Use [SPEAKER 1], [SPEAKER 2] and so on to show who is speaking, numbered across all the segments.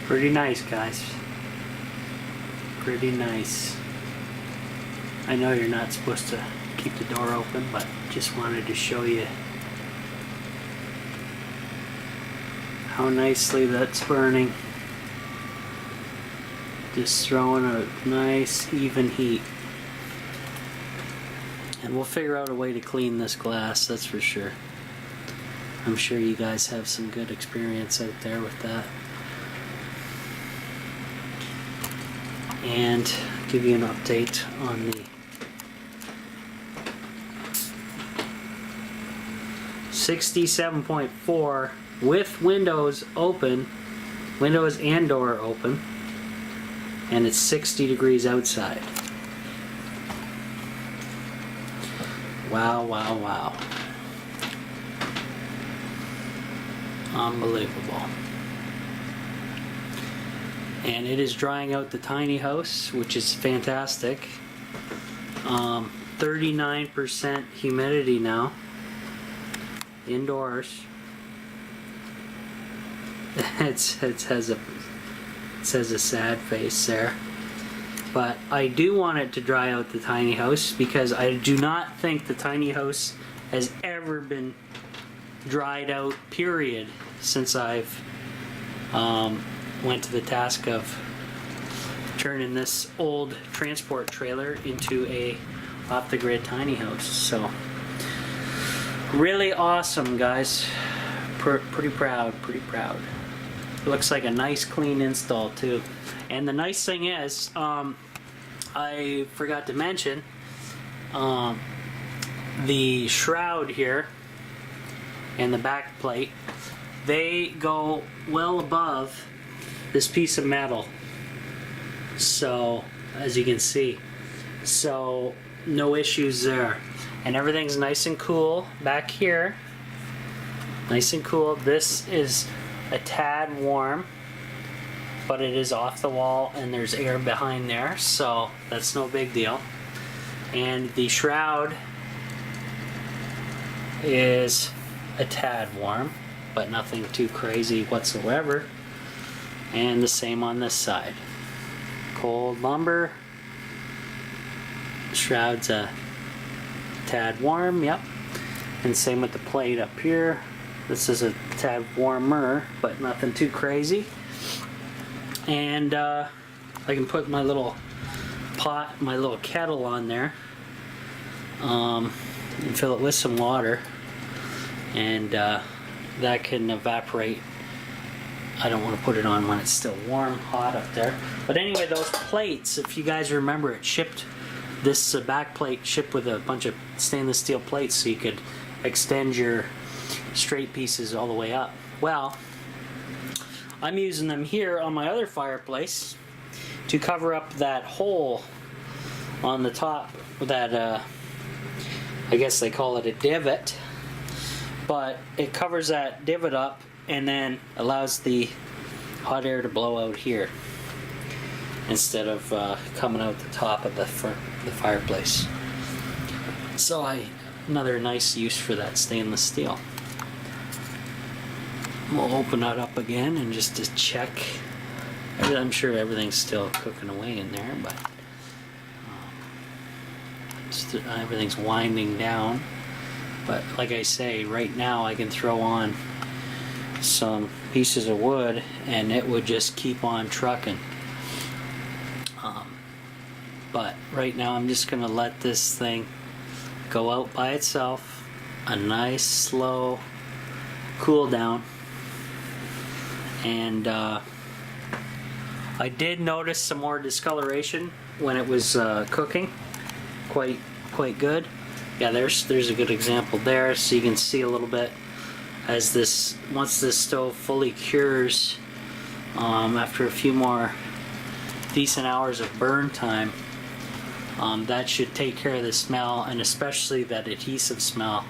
[SPEAKER 1] Pretty nice, guys. Pretty nice. I know you're not supposed to keep the door open, but just wanted to show you how nicely that's burning. Just throwing a nice even heat. And we'll figure out a way to clean this glass, that's for sure. I'm sure you guys have some good experience out there with that. And give you an update on the 67.4 with windows open, windows and door open, and it's 60 degrees outside. Wow, wow, wow. Unbelievable. And it is drying out the tiny house, which is fantastic. 39% humidity now indoors. It says a sad face there, but I do want it to dry out the tiny house because I do not think the tiny house has ever been dried out, period, since I've went to the task of turning this old transport trailer into a off-the-grid tiny house. So really awesome, guys. Pretty proud. It looks like a nice clean install too. And the nice thing is, I forgot to mention, the shroud here and the back plate, they go well above this piece of metal, so as you can see, so no issues there. And everything's nice and cool back here, nice and cool. This is a tad warm, but it is off the wall and there's air behind there, so that's no big deal. And the shroud is a tad warm, but nothing too crazy whatsoever. And the same on this side. Cold lumber. Shroud's a tad warm, yep. And same with the plate up here. This is a tad warmer, but nothing too crazy. And I can put my little pot, my little kettle on there, and fill it with some water, and that can evaporate. I don't want to put it on when it's still warm, hot up there. But anyway, those plates, if you guys remember, it shipped, this back plate shipped with a bunch of stainless steel plates so you could extend your straight pieces all the way up. Well, I'm using them here on my other fireplace to cover up that hole on the top, that I guess they call it a divot, but it covers that divot up and then allows the hot air to blow out here instead of coming out the top of the fireplace. So another nice use for that stainless steel. We'll open that up again and just to check. I'm sure everything's still cooking away in there, but everything's winding down. But like I say, right now I can throw on some pieces of wood and it would just keep on trucking. But right now I'm just going to let this thing go out by itself. A nice slow cool down. And I did notice some more discoloration when it was cooking. Quite good. Yeah, there's a good example there, so you can see a little bit as once this stove fully cures, after a few more decent hours of burn time, that should take care of the smell, and especially that adhesive smell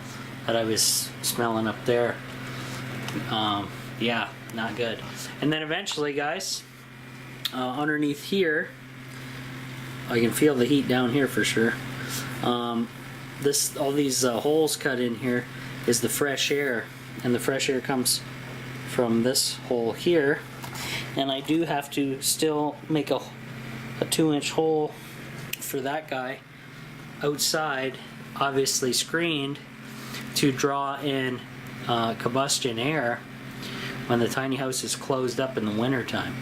[SPEAKER 1] that I was smelling up there. Yeah, not good. And then eventually, guys, underneath here, I can feel the heat down here for sure. All these holes cut in here is the fresh air, and the fresh air comes from this hole here, And I do have to still make a 2-inch hole for that guy outside, obviously screened, to draw in combustion air when the tiny house is closed up in the winter time.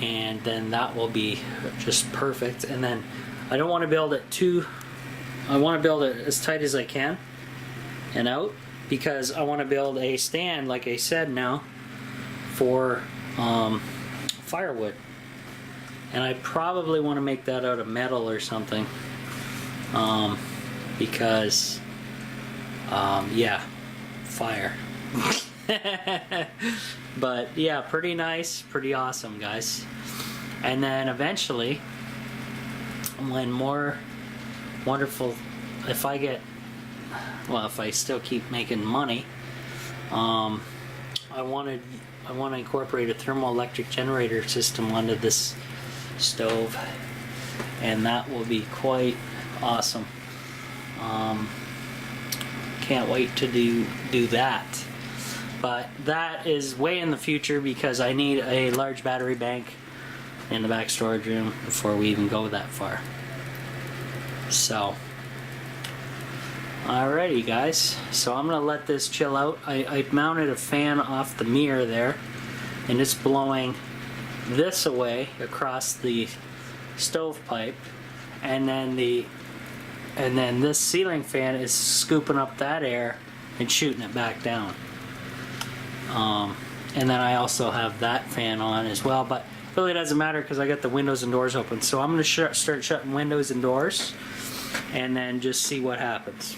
[SPEAKER 1] And then that will be just perfect. And then I don't want to build it I want to build it as tight as I can and out, because I want to build a stand, like I said now, for firewood. And I probably want to make that out of metal or something, because yeah, fire. But yeah, pretty nice, pretty awesome, guys. And then eventually, when more wonderful, if I still keep making money, I want to incorporate a thermoelectric generator system onto this stove, and that will be quite awesome. Can't wait to do that. But that is way in the future, because I need a large battery bank in the back storage room before we even go that far. So, alrighty guys, so I'm gonna let this chill out. I mounted a fan off the mirror there, and it's blowing this away across the stovepipe, and then this ceiling fan is scooping up that air and shooting it back down. And then I also have that fan on as well, but it really doesn't matter because I got the windows and doors open. So I'm going to start shutting windows and doors, and then just see what happens.